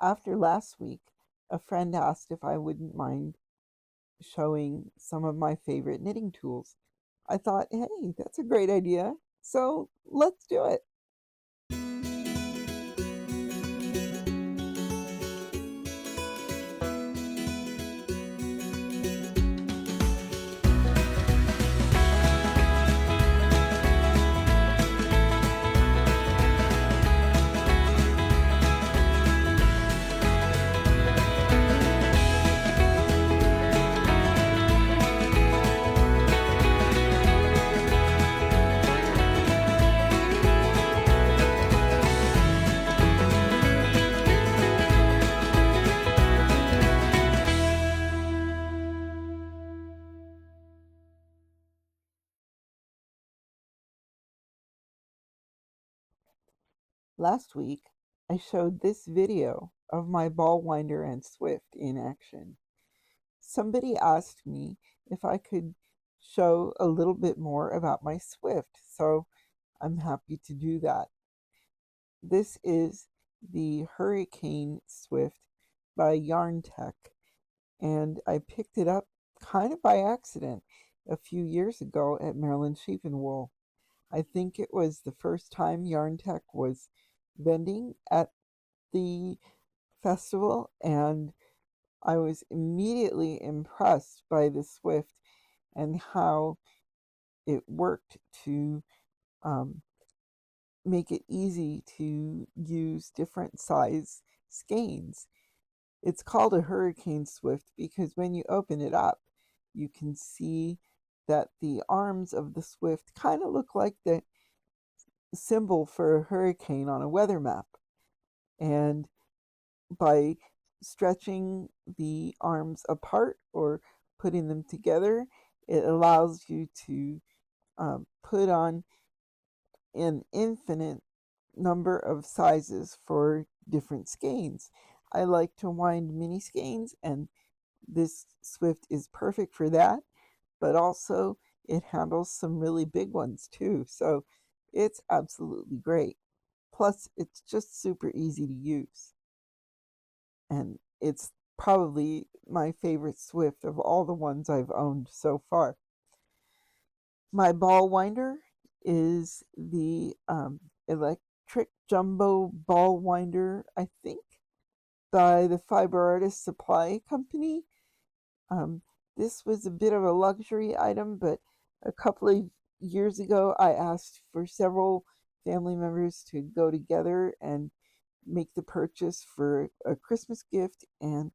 After last week, a friend asked if I wouldn't mind showing some of my favorite knitting tools. I thought, hey, that's a great idea. So let's do it. Last week, I showed this video of my ball winder and Swift in action. Somebody asked me if I could show a little bit more about my Swift, so I'm happy to do that. This is the Hurricane Swift by Yarn Tech, and I picked it up kind of by accident a few years ago at Maryland Sheep and Wool. I think it was the first time Yarn Tech was vending at the festival, and I was immediately impressed by the Swift and how it worked to um, make it easy to use different size skeins. It's called a Hurricane Swift because when you open it up, you can see that the arms of the Swift kind of look like the symbol for a hurricane on a weather map. And by stretching the arms apart or putting them together, it allows you to put on an infinite number of sizes for different skeins. I like to wind mini skeins, and this Swift is perfect for that, but also it handles some really big ones too. So it's absolutely great. Plus, it's just super easy to use. And it's probably my favorite Swift of all the ones I've owned so far. My ball winder is the electric jumbo ball winder, I think, by the Fiber Artist Supply Company. This was a bit of a luxury item, but a couple of years ago, I asked for several family members to go together and make the purchase for a Christmas gift, and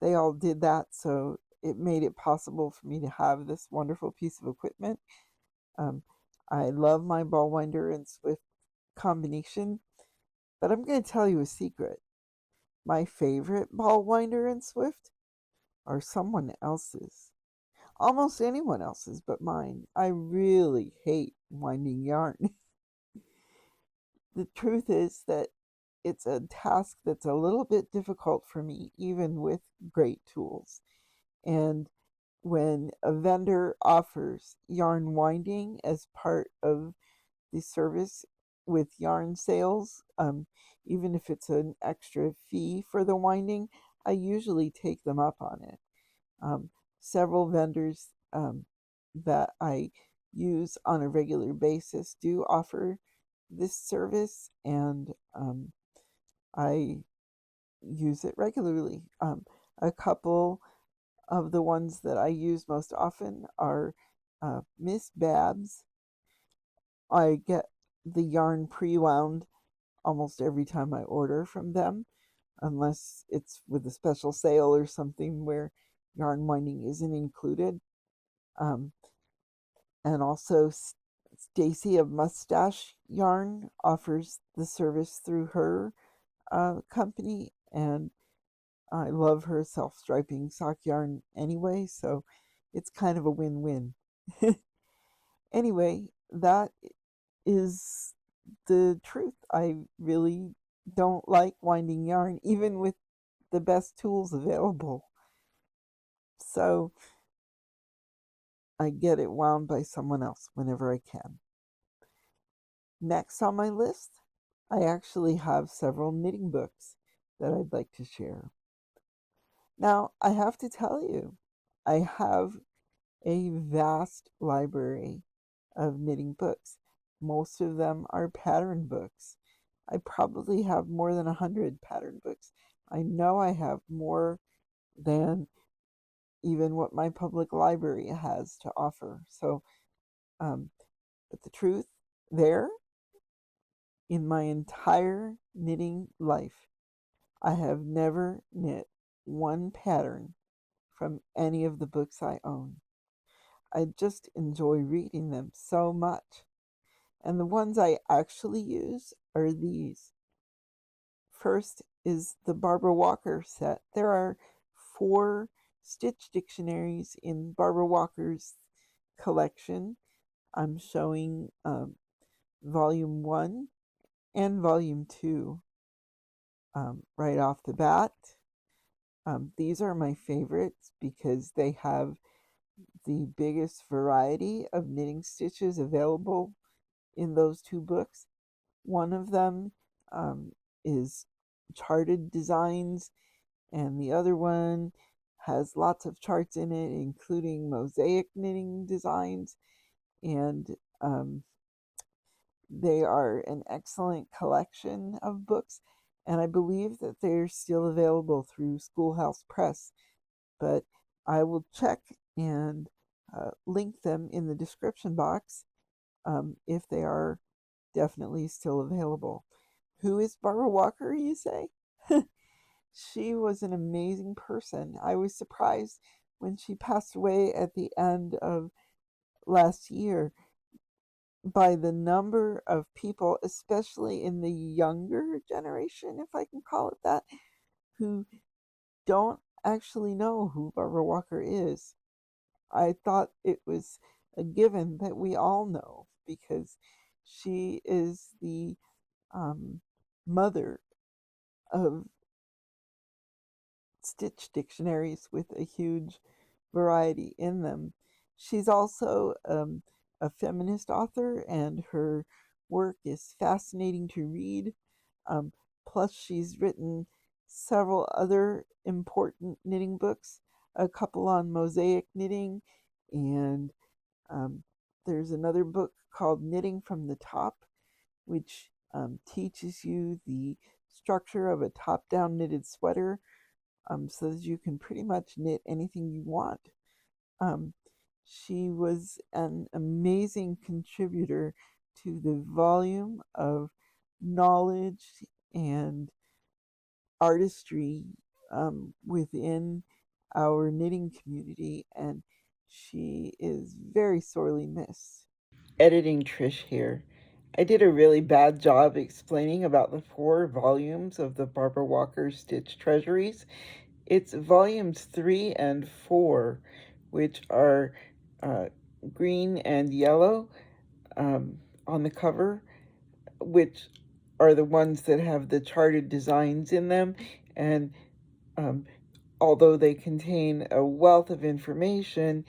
they all did that. So it made it possible for me to have this wonderful piece of equipment. Um, I love my ball winder and Swift combination, but I'm going to tell you a secret. My favorite ball winder and Swift are someone else's. Almost anyone else's but mine. I really hate winding yarn. The truth is that it's a task that's a little bit difficult for me, even with great tools. And when a vendor offers yarn winding as part of the service with yarn sales, even if it's an extra fee for the winding, I usually take them up on it. Um, Several vendors that I use on a regular basis do offer this service, and I use it regularly. A couple of the ones that I use most often are Miss Babs. I get the yarn pre-wound almost every time I order from them, unless it's with a special sale or something where yarn winding isn't included. Um, and also Stacy of Mustache Yarn offers the service through her company, and I love her self-striping sock yarn anyway, so it's kind of a win-win. Anyway, that is the truth. I really don't like winding yarn, even with the best tools available. So I get it wound by someone else whenever I can. Next on my list, I actually have several knitting books. that I'd like to share. Now, I have to tell you, I have a vast library of knitting books. Most of them are pattern books. I probably have more than 100 pattern books. I know I have more than even what my public library has to offer. So, um, but the truth, there, in my entire knitting life, I have never knit one pattern from any of the books I own. I just enjoy reading them so much. And the ones I actually use are these. First is the Barbara Walker set. There are 4 stitch dictionaries in Barbara Walker's collection. I'm showing volume 1 and volume 2 right off the bat. These are my favorites because they have the biggest variety of knitting stitches available in those 2 books. One of them is charted designs, and the other one has lots of charts in it, including mosaic knitting designs, and they are an excellent collection of books, and I believe that they're still available through Schoolhouse Press, but I will check and link them in the description box if they are definitely still available. Who is Barbara Walker, you say? She was an amazing person. I was surprised when she passed away at the end of last year by the number of people, especially in the younger generation, if I can call it that, who don't actually know who Barbara Walker is. I thought it was a given that we all know because she is the um, mother of stitch dictionaries with a huge variety in them. She's also a feminist author, and her work is fascinating to read. Um, Plus, she's written several other important knitting books, a couple on mosaic knitting, and um, there's another book called Knitting from the Top, which teaches you the structure of a top down knitted sweater so that you can pretty much knit anything you want. Um, she was an amazing contributor to the volume of knowledge and artistry within our knitting community, and she is very sorely missed. Editing Trish here. I did a really bad job explaining about the 4 volumes of the Barbara Walker Stitch Treasuries. It's volumes 3 and 4, which are uh, green and yellow on the cover, which are the ones that have the charted designs in them. And um, although they contain a wealth of information,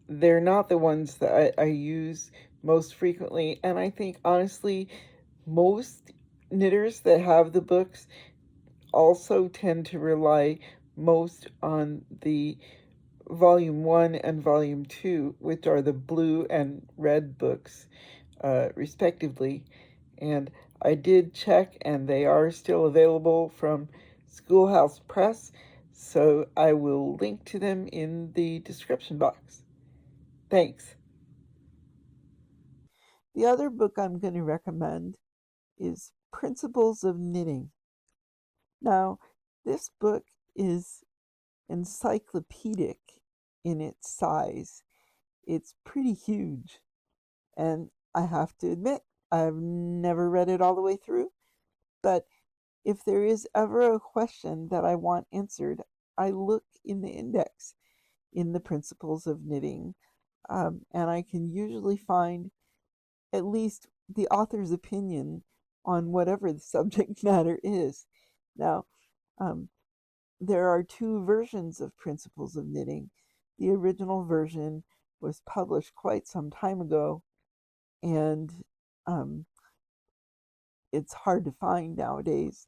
they're not the ones that I use most frequently. And I think, honestly, most knitters that have the books also tend to rely most on the volume 1 and volume 2, which are the blue and red books, respectively. And I did check, and they are still available from Schoolhouse Press, so I will link to them in the description box. Thanks. The other book I'm going to recommend is Principles of Knitting. Now, this book is encyclopedic in its size. It's pretty huge, and I have to admit, I've never read it all the way through, but if there is ever a question that I want answered, I look in the index in the Principles of Knitting, and I can usually find at least the author's opinion on whatever the subject matter is. Now, um, there are 2 versions of Principles of Knitting. The original version was published quite some time ago, and um, it's hard to find nowadays.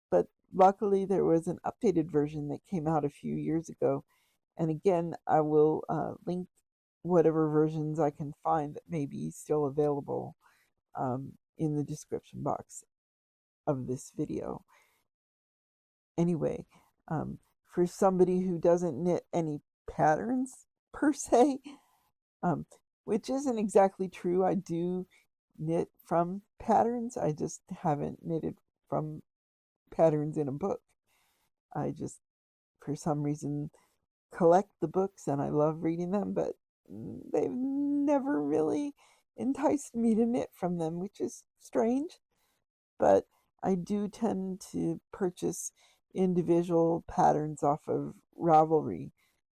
But luckily, there was an updated version that came out a few years ago. And again, I will link whatever versions I can find that may be still available in the description box of this video. Anyway, for somebody who doesn't knit any patterns per se, um, which isn't exactly true, I do knit from patterns. I just haven't knitted from patterns in a book. I just, for some reason, collect the books and I love reading them, but they've never really enticed me to knit from them, which is strange. But I do tend to purchase individual patterns off of Ravelry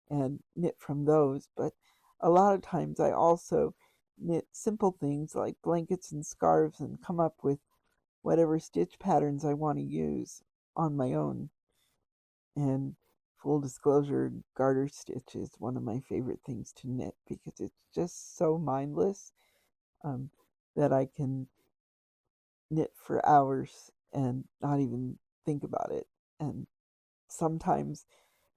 and knit from those. But a lot of times I also knit simple things like blankets and scarves and come up with whatever stitch patterns I want to use on my own. And full disclosure, garter stitch is one of my favorite things to knit because it's just so mindless that I can knit for hours and not even think about it. And sometimes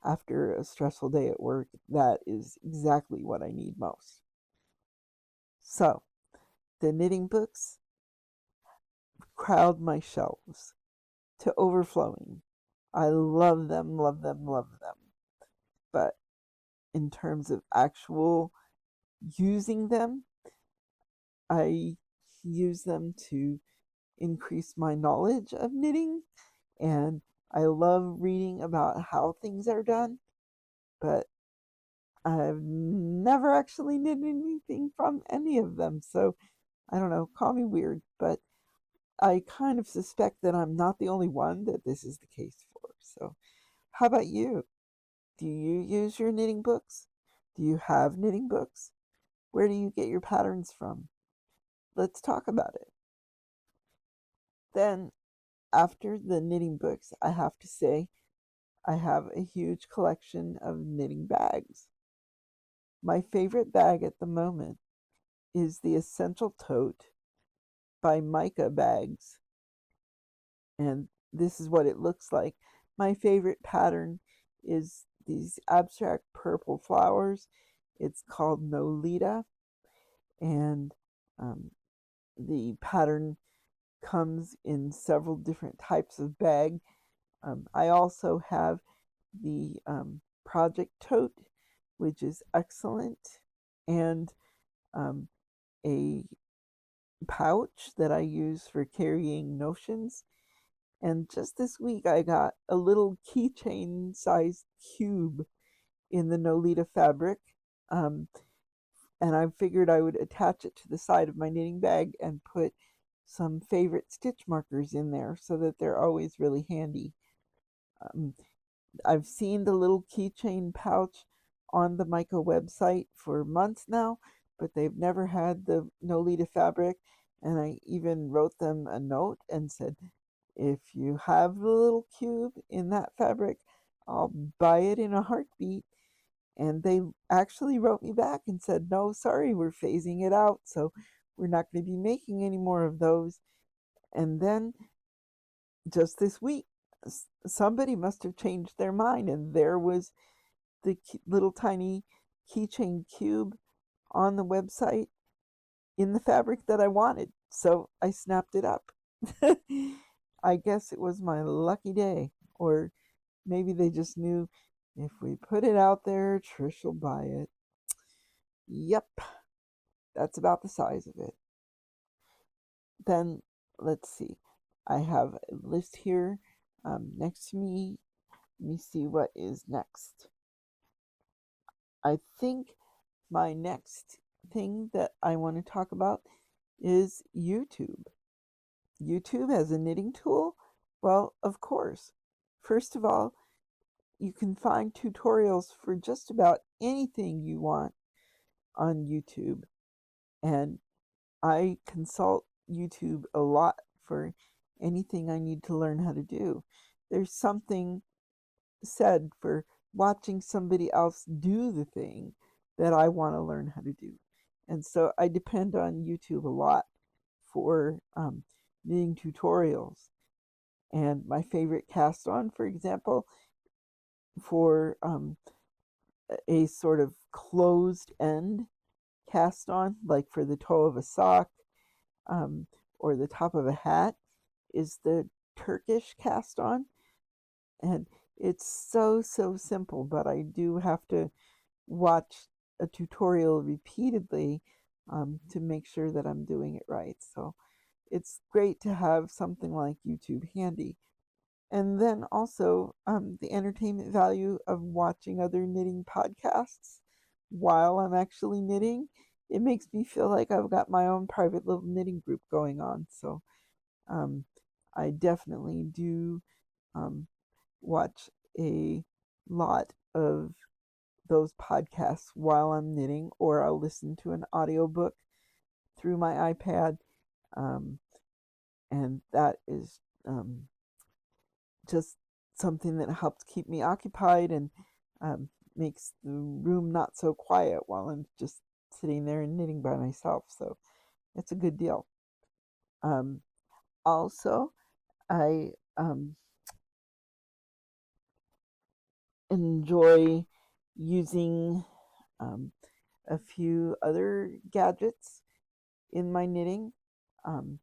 after a stressful day at work, that is exactly what I need most. So, the knitting books crowd my shelves to overflowing. I love them, love them, love them. But in terms of actual using them, I use them to increase my knowledge of knitting, and I love reading about how things are done, but I've never actually knitted anything from any of them. So I don't know, call me weird, but I kind of suspect that I'm not the only one that this is the case for. So how about you? Do you use your knitting books? Do you have knitting books? Where do you get your patterns from? Let's talk about it. Then, after the knitting books, I have to say I have a huge collection of knitting bags. My favorite bag at the moment is the Essential Tote by Micah Bags, and this is what it looks like. My favorite pattern is these abstract purple flowers. It's called Nolita, and the pattern comes in several different types of bag. I also have the Project Tote, which is excellent, and a pouch that I use for carrying notions. And just this week, I got a little keychain sized cube in the Nolita fabric. Um, and I figured I would attach it to the side of my knitting bag and put some favorite stitch markers in there so that they're always really handy. Um, I've seen the little keychain pouch on the Micah website for months now, but they've never had the Nolita fabric. And I even wrote them a note and said, if you have the little cube in that fabric, I'll buy it in a heartbeat. And they actually wrote me back and said, no, sorry, we're phasing it out. So we're not going to be making any more of those. And then just this week, somebody must have changed their mind, and there was the little tiny keychain cube on the website in the fabric that I wanted. So I snapped it up. I guess it was my lucky day, or maybe they just knew if we put it out there, Trish will buy it. Yep, that's about the size of it. Then let's see. I have a list here next to me. Let me see what is next. I think my next thing that I want to talk about is YouTube. YouTube as a knitting tool? Well, of course. First of all, you can find tutorials for just about anything you want on YouTube. And I consult YouTube a lot for anything I need to learn how to do. There's something said for watching somebody else do the thing that I want to learn how to do. And so I depend on YouTube a lot for knitting tutorials. And my favorite cast on, for example, for a sort of closed end cast on, like for the toe of a sock, um, or the top of a hat, is the Turkish cast on. And it's so simple, but I do have to watch a tutorial repeatedly to make sure that I'm doing it right. So it's great to have something like YouTube handy. And then also the entertainment value of watching other knitting podcasts while I'm actually knitting. It makes me feel like I've got my own private little knitting group going on. So um, I definitely do um, watch a lot of those podcasts while I'm knitting, or I'll listen to an audiobook through my iPad. Um, and that is just something that helps keep me occupied and makes the room not so quiet while I'm just sitting there and knitting by myself. So it's a good deal. Also, I enjoy using um, a few other gadgets in my knitting. Um,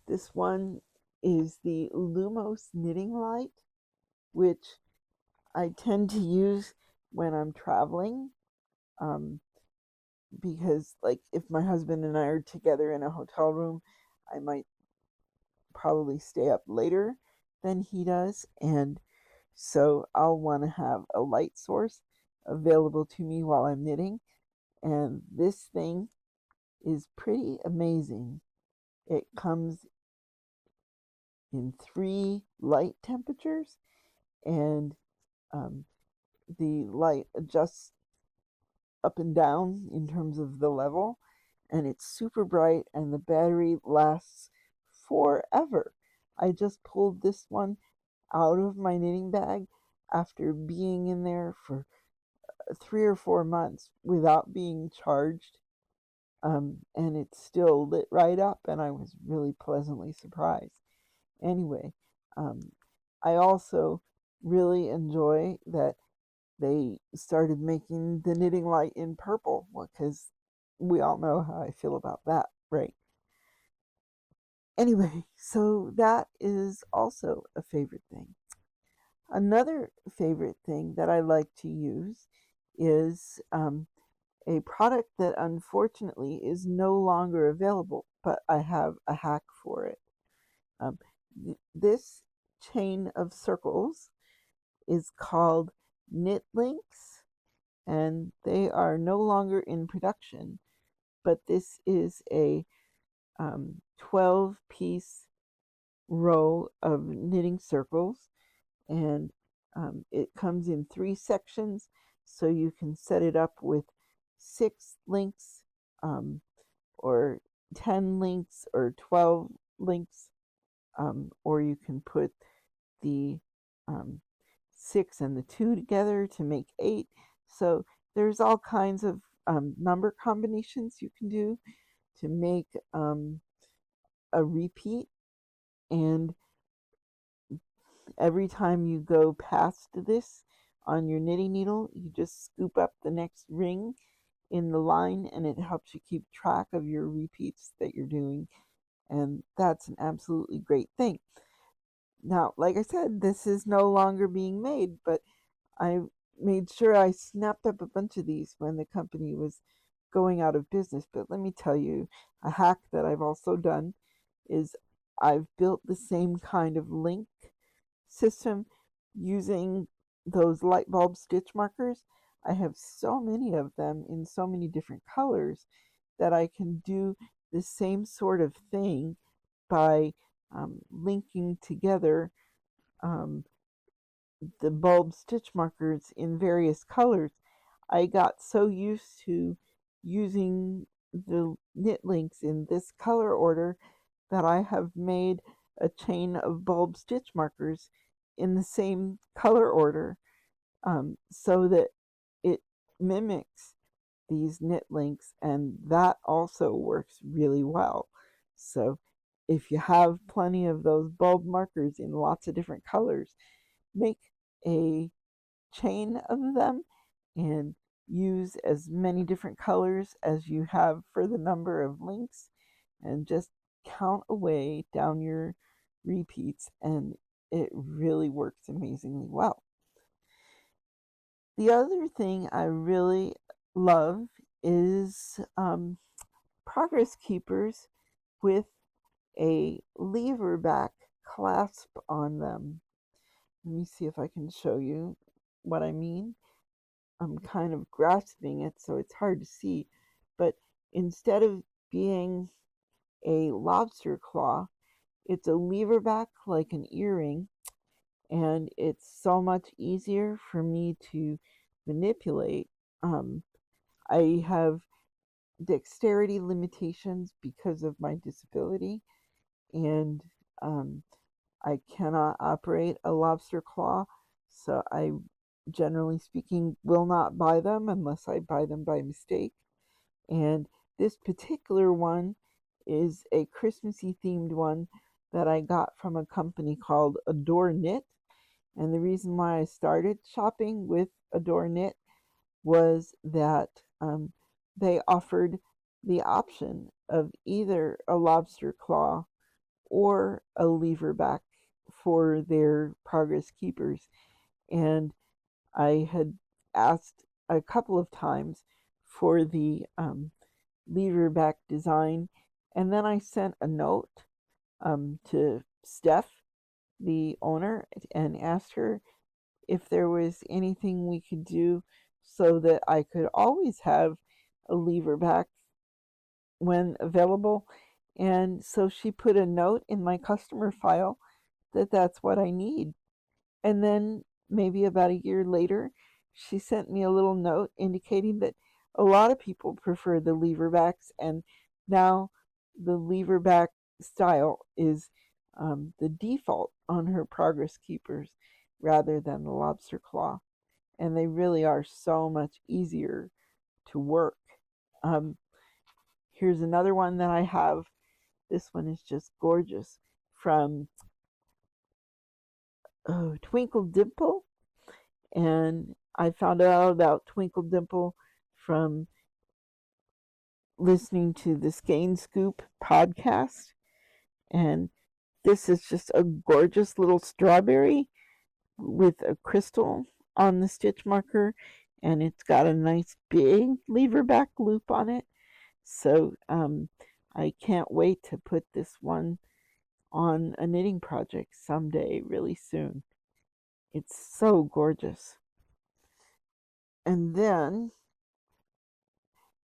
this one is the Lumos knitting light, which I tend to use when I'm traveling, um, because, like, if my husband and I are together in a hotel room, I might probably stay up later than he does, and so I'll want to have a light source available to me while I'm knitting. And this thing is pretty amazing. It comes in 3 light temperatures, and um, the light adjusts up and down in terms of the level, and it's super bright, and the battery lasts forever. I just pulled this one out of my knitting bag after being in there for 3 or 4 months without being charged, and it still lit right up, and I was really pleasantly surprised. Anyway, um, I also really enjoy that they started making the knitting light in purple, because we all know how I feel about that, right? Anyway, so that is also a favorite thing. Another favorite thing that I like to use is a product that unfortunately is no longer available, but I have a hack for it. Um, this chain of circles is called Knit Links, and they are no longer in production, but this is a 12-piece row of knitting circles, and it comes in 3 sections, so you can set it up with 6 links, or 10 links, or 12 links, or you can put the um, 6 and the 2 together to make 8. So there's all kinds of number combinations you can do to make a repeat, and every time you go past this on your knitting needle, you just scoop up the next ring in the line, and it helps you keep track of your repeats that you're doing, and that's an absolutely great thing. Now, like I said, this is no longer being made, but I made sure I snapped up a bunch of these when the company was going out of business. But let me tell you, a hack that I've also done is I've built the same kind of link system using those light bulb stitch markers. I have so many of them in so many different colors that I can do the same sort of thing by linking together um, the bulb stitch markers in various colors. I got so used to using the knit links in this color order that I have made a chain of bulb stitch markers in the same color order, so that it mimics these knit links, and that also works really well. So if you have plenty of those bulb markers in lots of different colors, make a chain of them and use as many different colors as you have for the number of links, and just count away down your repeats, and it really works amazingly well. The other thing I really love is progress keepers with a lever back clasp on them. Let me see if I can show you what I mean. I'm kind of grasping it, so it's hard to see. But instead of being a lobster claw, it's a lever back like an earring, and it's so much easier for me to manipulate. Um, I have dexterity limitations because of my disability, and um, I cannot operate a lobster claw, so I, generally speaking, will not buy them unless I buy them by mistake. And this particular one is a Christmassy themed one that I got from a company called Adore Knit. And the reason why I started shopping with Adore Knit was that they offered the option of either a lobster claw or a lever back for their progress keepers. And I had asked a couple of times for the lever back design, and then I sent a note to Steph, the owner, and asked her if there was anything we could do so that I could always have a lever back when available. And so she put a note in my customer file that that's what I need. And then maybe about a year later, she sent me a little note indicating that a lot of people prefer the lever backs, and now the lever back style is the default on her progress keepers rather than the lobster claw. And they really are so much easier to work. Um, Here's another one that I have. This one is just gorgeous, from Twinkle Dimple. And I found out about Twinkle Dimple from listening to the Skein Scoop podcast. And this is just a gorgeous little strawberry with a crystal on the stitch marker, and it's got a nice big lever back loop on it. So I can't wait to put this one on a knitting project someday, really soon. It's so gorgeous. And then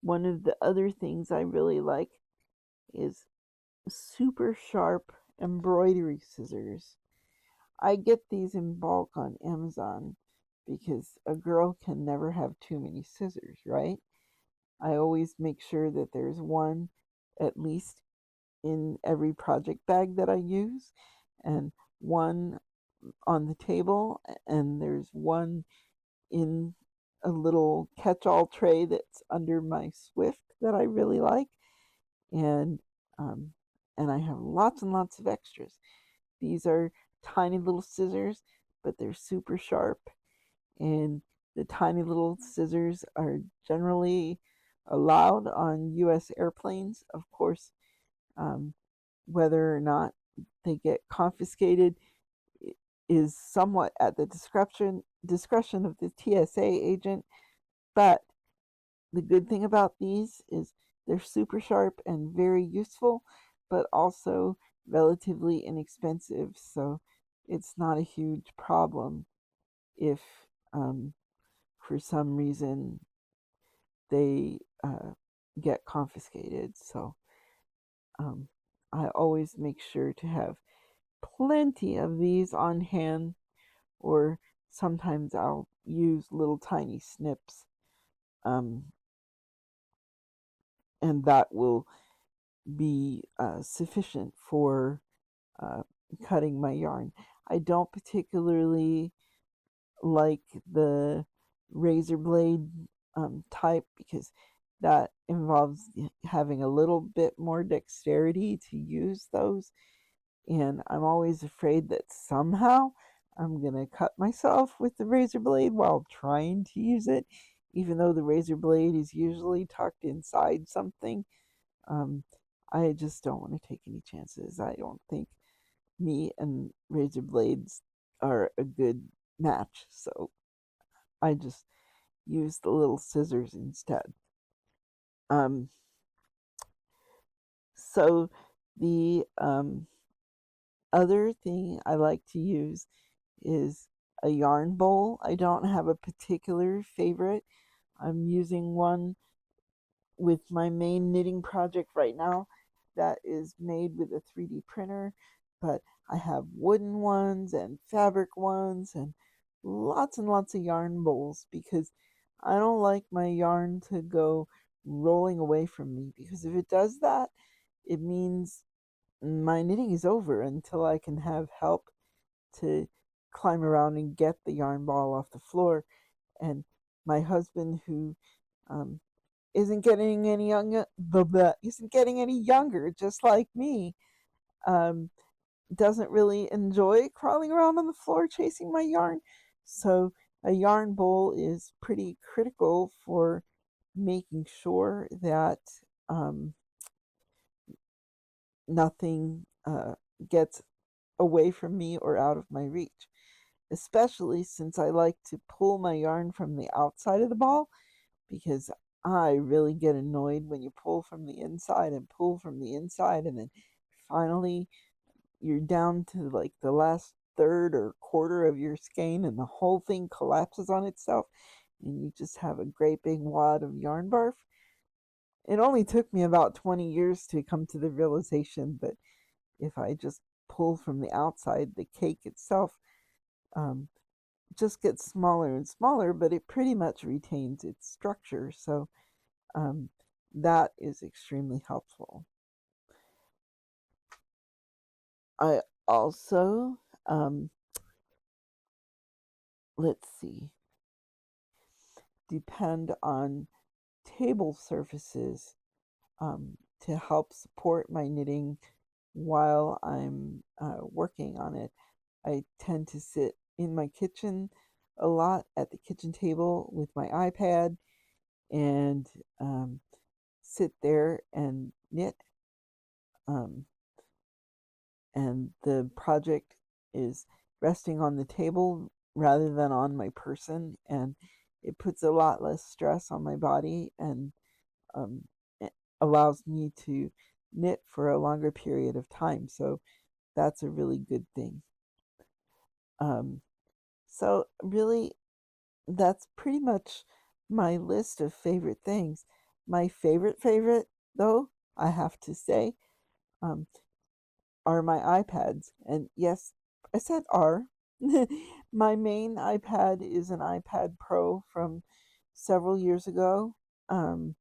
one of the other things I really like is super sharp embroidery scissors. I get these in bulk on Amazon because a girl can never have too many scissors, right? I always make sure that there's one at least in every project bag that I use, and one on the table, and there's one in a little catch-all tray that's under my Swift that I really like, and um, and I have lots and lots of extras. These are tiny little scissors, but they're super sharp, and the tiny little scissors are generally allowed on U.S. airplanes. Of course, um, whether or not they get confiscated is somewhat at the discretion of the TSA agent. But the good thing about these is they're super sharp and very useful, but also relatively inexpensive. So it's not a huge problem if for some reason they get confiscated. So um, I always make sure to have plenty of these on hand, or sometimes I'll use little tiny snips, um, and that will be sufficient for uh, cutting my yarn. I don't particularly like the razor blade type because that involves having a little bit more dexterity to use those. And I'm always afraid that somehow I'm going to cut myself with the razor blade while trying to use it, even though the razor blade is usually tucked inside something. Um, I just don't want to take any chances. I don't think me and razor blades are a good match, so I just use the little scissors instead. Um, so the other thing I like to use is a yarn bowl. I don't have a particular favorite. I'm using one with my main knitting project right now that is made with a 3D printer, but I have wooden ones and fabric ones and lots of yarn bowls because I don't like my yarn to go rolling away from me, because if it does that, it means my knitting is over until I can have help to climb around and get the yarn ball off the floor. And my husband, who um, isn't getting any younger, isn't getting any younger, just like me, um, doesn't really enjoy crawling around on the floor chasing my yarn. So a yarn bowl is pretty critical for making sure that um, nothing gets away from me or out of my reach, especially since I like to pull my yarn from the outside of the ball, because I really get annoyed when you pull from the inside and pull from the inside, and then finally you're down to like the last third or quarter of your skein and the whole thing collapses on itself and you just have a great big wad of yarn barf. It only took me about 20 years to come to the realization that if I just pull from the outside, the cake itself um, just gets smaller and smaller, but it pretty much retains its structure. So um, that is extremely helpful. I also, let's see, depend on table surfaces to help support my knitting while I'm working on it. I tend to sit in my kitchen a lot at the kitchen table with my iPad and sit there and knit. Um, and the project is resting on the table rather than on my person, and it puts a lot less stress on my body and it allows me to knit for a longer period of time. So that's a really good thing. Um, so really, that's pretty much my list of favorite things. My favorite, though, I have to say, um, are my iPads. And yes, I said are. My main iPad is an iPad Pro from several years ago. Um,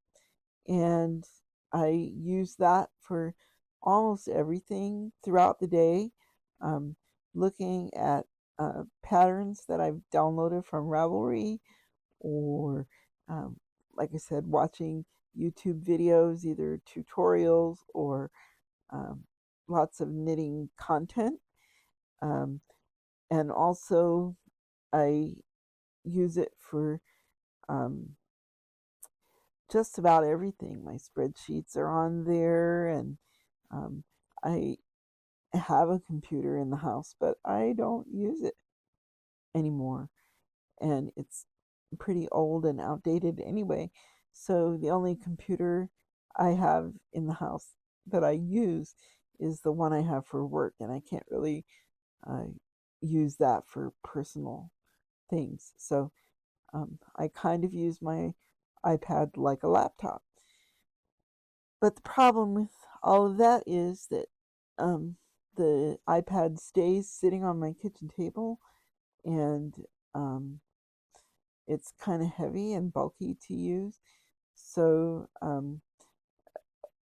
and I use that for almost everything throughout the day. Um, Looking at patterns that I've downloaded from Ravelry, or um, like I said, watching YouTube videos, either tutorials or um, lots of knitting content. Um, and also, I use it for um, just about everything. My spreadsheets are on there, and um, I have a computer in the house, but I don't use it anymore. And it's pretty old and outdated anyway. So the only computer I have in the house that I use is the one I have for work, and I can't really uh, use that for personal things. So I kind of use my iPad like a laptop. But the problem with all of that is that um, the iPad stays sitting on my kitchen table, and um, it's kind of heavy and bulky to use. So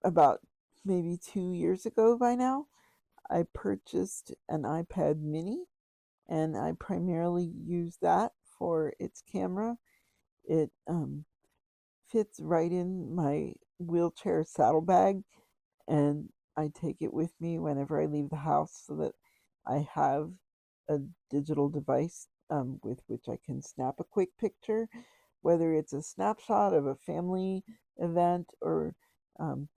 about maybe 2 years ago by now, I purchased an iPad mini, and I primarily use that for its camera. It fits right in my wheelchair saddlebag, and I take it with me whenever I leave the house so that I have a digital device with which I can snap a quick picture, whether it's a snapshot of a family event or um,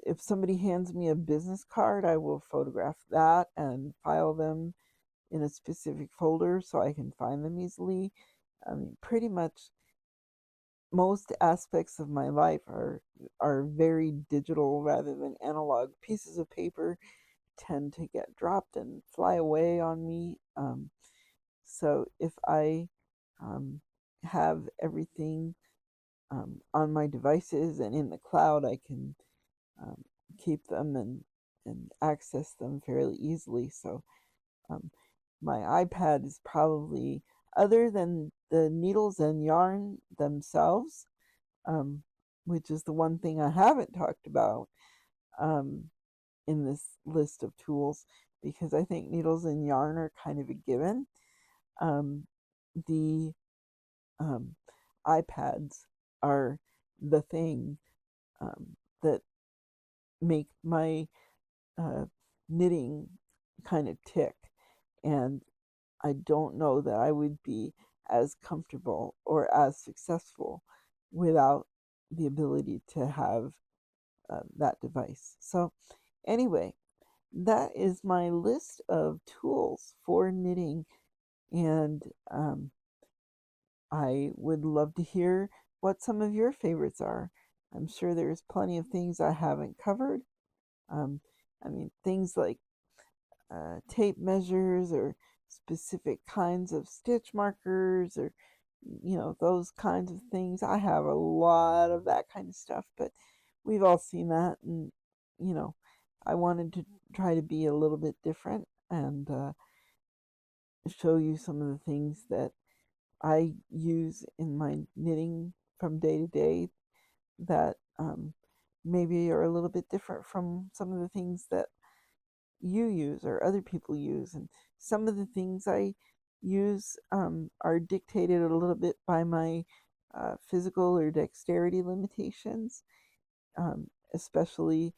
if somebody hands me a business card, I will photograph that and file them in a specific folder so I can find them easily. I mean, pretty much most aspects of my life are very digital rather than analog. Pieces of paper tend to get dropped and fly away on me. So if I um, have everything on my devices and in the cloud, I can um, keep them and access them fairly easily. So um, my iPad is probably, other than the needles and yarn themselves, um, which is the one thing I haven't talked about um, in this list of tools, because I think needles and yarn are kind of a given. Um, the um, iPads are the thing that make my uh, knitting kind of tick. And I don't know that I would be as comfortable or as successful without the ability to have that device. So, anyway, that is my list of tools for knitting, and I would love to hear what some of your favorites are. I'm sure there's plenty of things I haven't covered. Um, I mean, things like tape measures or specific kinds of stitch markers or those kinds of things. I have a lot of that kind of stuff, but we've all seen that, and you know I wanted to try to be a little bit different and show you some of the things that I use in my knitting from day to day that maybe are a little bit different from some of the things that you use or other people use. And some of the things I use are dictated a little bit by my physical or dexterity limitations, especially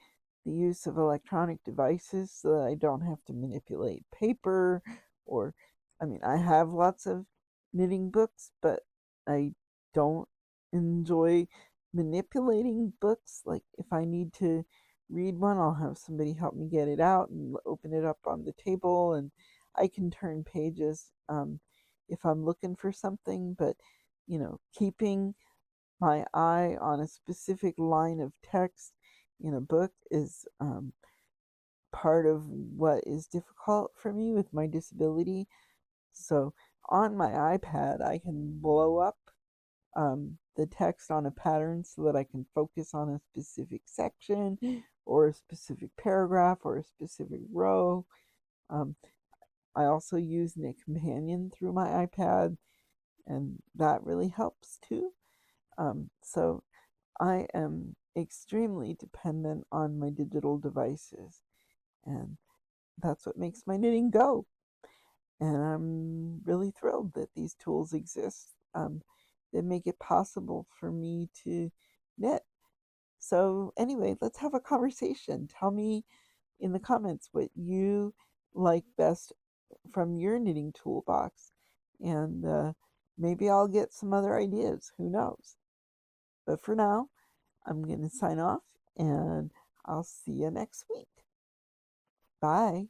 the use of electronic devices so that I don't have to manipulate paper or, I mean, I have lots of knitting books, but I don't enjoy manipulating books. Like if I need to read one, I'll have somebody help me get it out and open it up on the table, and I can turn pages if I'm looking for something, but keeping my eye on a specific line of text in a book is part of what is difficult for me with my disability. So on my iPad, I can blow up the text on a pattern so that I can focus on a specific section or a specific paragraph or a specific row. Um, I also use Knit Companion through my iPad, and that really helps too. So I am extremely dependent on my digital devices, and that's what makes my knitting go. And I'm really thrilled that these tools exist that make it possible for me to knit. So, anyway, let's have a conversation. Tell me in the comments what you like best from your knitting toolbox, and maybe I'll get some other ideas. Who knows? But for now, I'm going to sign off and I'll see you next week. Bye.